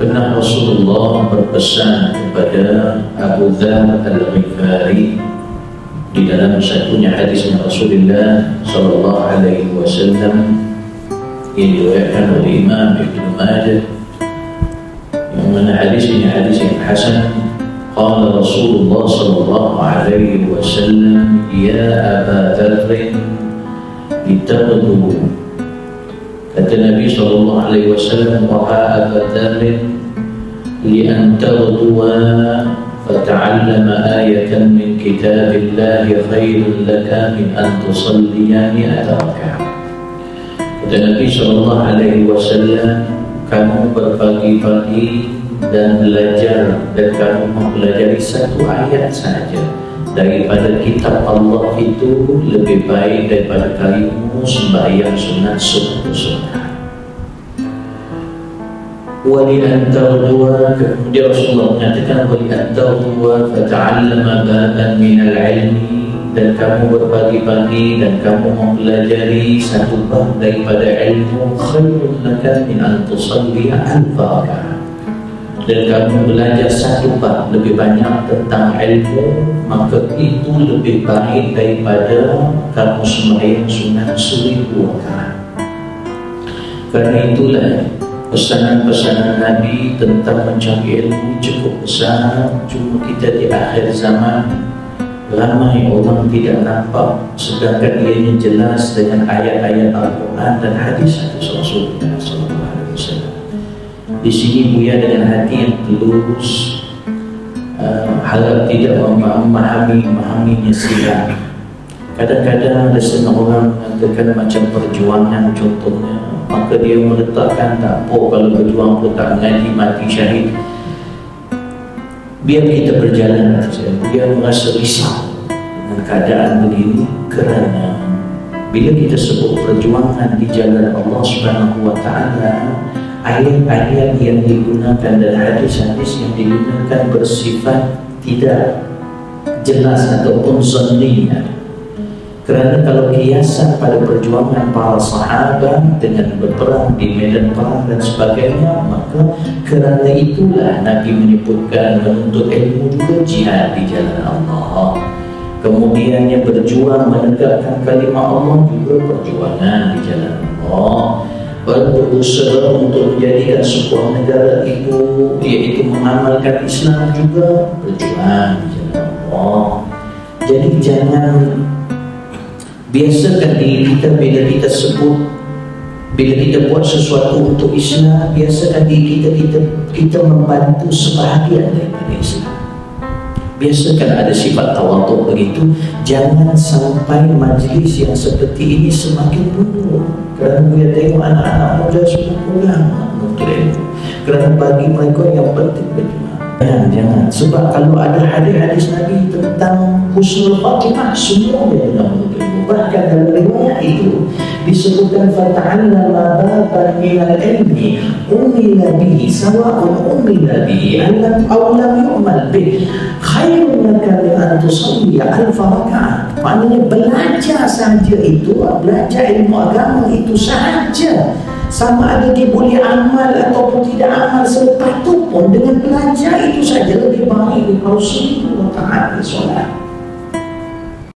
Pernah Rasulullah berpesan kepada Abu Dzar Al-Ghifari di dalam satunya hadis Rasulullah sallallahu alaihi wasallam yang diriwayatkan oleh Imam Ibnu Majah, yang mana hadis ini hadis yang hasan. Qala Rasulullah sallallahu alaihi wasallam, ya Aba Dzar ittaqu. Kata Nabi sallallahu alaihi wasallam, wahai Aba Dzar, li an taghduwa fata'allama ayatan min kitabillahi khairun laka min an tusalliya mi'ata raka'ah. Kata Nabi sallallahu alaihi wasallam, kamu berpagi-pagi dan belajar, dan kamu mempelajari satu ayat saja daripada kitab Allah itu lebih baik daripada kamu sembahyang sunat sunnah. Wali antarudua, kemudian Rasulullah mengatakan wali antarudua fata'allama baban minal ilmi, dan kamu berpagi-pagi dan kamu mempelajari satu bab daripada ilmu, khairun laka min an tusalliya alfa raka'ah. Dan kamu belajar satu bab lebih banyak tentang ilmu, maka itu lebih baik daripada kamu sembahyang sunat 1000 rakaat. Karena itulah pesanan-pesanan Nabi tentang mencari ilmu cukup besar. Cuma kita di akhir zaman ramai orang tidak nampak, sedangkan ianya jelas dengan ayat-ayat Al-Quran dan hadis-hadis Rasulullah SAW. Di sini Buya dengan hati yang tulus harap tidak memahaminya silap. Kadang-kadang ada setengah orang mengatakan macam perjuangan contohnya, maka dia meletakkan tak apa kalau berjuang pun tak mengaji mati syahid. Biar kita berjalan saja. Dia merasa risau dengan keadaan begini, kerana bila kita sebut perjuangan di jalan Allah Subhanahu wa ta'ala, ayat-ayat yang digunakan dan hadis-hadis yang digunakan bersifat tidak jelas ataupun zanninya. Kerana kalau kiasan pada perjuangan para sahabat dengan berperang di medan perang dan sebagainya, maka kerana itulah Nabi menyebutkan menuntut ilmu juga jihad di jalan Allah. Kemudiannya berjuang menegakkan kalimah Allah juga perjuangan di jalan Allah. Berusaha untuk menjadikan sebuah negara itu, iaitu mengamalkan Islam, juga berjuang di jalan Allah. Jadi jangan biasakan diri kita bila kita sebut, bila kita buat sesuatu untuk Islam, biasakan diri kita membantu sebahagian daripada Islam. Biasakan ada sifat tawaduk begitu. Jangan sampai majlis yang seperti ini semakin buruk. Kerana dia tengok anak-anak muda semua pulang menuntut ilmu, kerana bagi mereka yang penting berjuang. Jangan. Sebab kalau ada hadis-hadis Nabi tentang husnul khatimah, semua dia pernah menuntut ilmu. Bahkan dalam riwayat itu disebutkan fata'allama baban minal ilmi umila bihi sawa'un umila bihi aw lam yu'mal bihi khairun laka min an tusalliya alfa raka'ah. Maknanya belajar saja itu, belajar ilmu agama itu sahaja, sama ada dia boleh amal ataupun tidak amal selepas itu pun, dengan belajar itu saja lebih baik daripada 1000 rakaat solat.